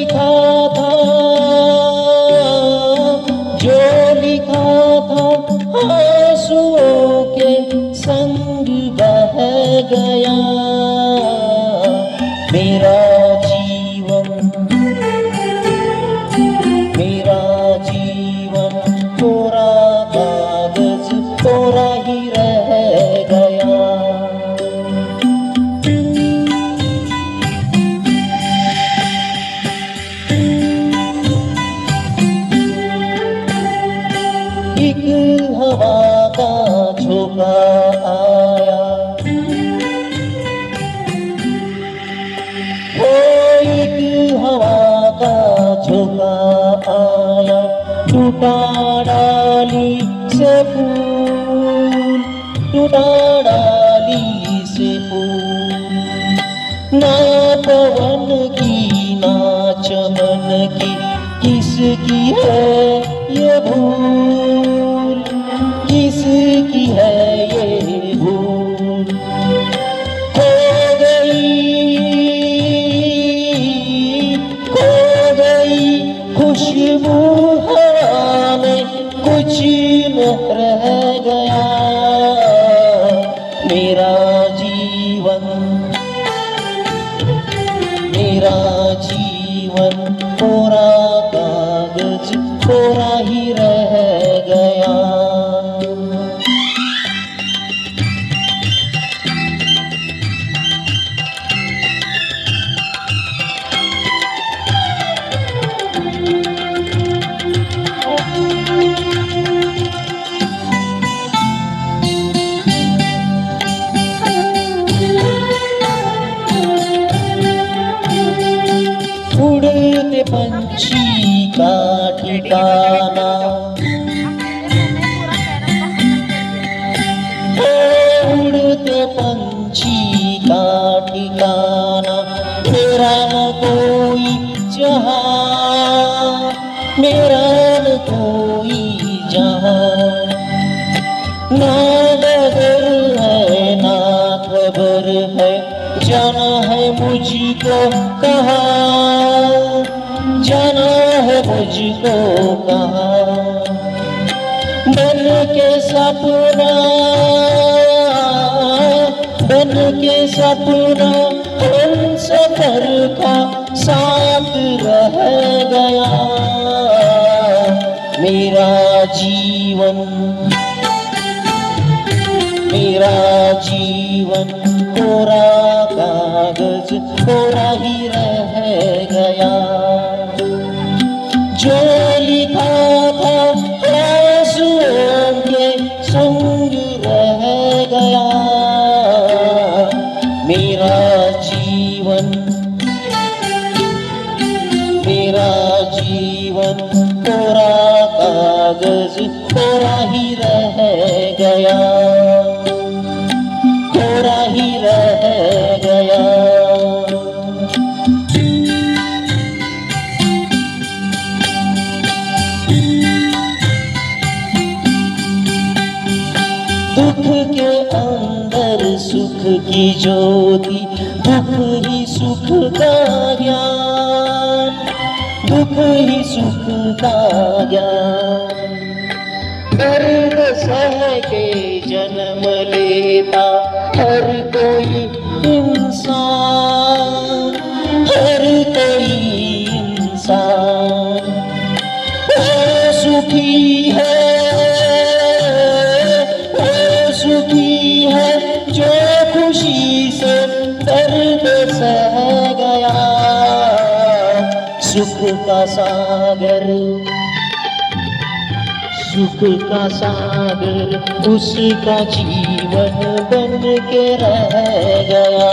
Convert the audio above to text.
लिखा था, जो लिखा था आंसुओं के संग बह गया। मेरा जीवन कोरा कागज कोरा ही रह गया। एक हवा का झोंका आया, एक हवा का झोंका आया, टूटा डाली से फूल, टूटा डाली से फूल। ना पवन की ना चमन की, किसकी है ये भूल, किसकी है ये भूल। खो गई खुशबू हवा में, कुछ न रह गया। मेरा जीवन कोरा कागज कोरा ही रह गया। उड़ते पंछी का ठिकाना, उड़ते पंछी का ठिकाना। मेरा न कोई जहां, मेरा न कोई जहां। ना डगर है ना खबर है, जाना है मुझको कहाँ, जाना है मुझको कहाँ। बन के सपना, बन के सपना हम सफर का साथ रह गया। मेरा जीवन कोरा कागज कोरा ही रह गया। जो लिखा था आंसुओं के संग रह गया। मेरा जीवन कोरा कागज कोरा ही रह गया, कोरा ही रह गया। दुख के अंदर सुख की ज्योति, दुख ही सुख का ज्ञान, दुख ही सुख का ज्ञान। दर्द सह के जन्म लेता हर कोई इंसान, हर कोई इंसान। वो सुखी है जो खुशी से दर्द सह गया। सुख का सागर उसका जीवन बन के रह गया।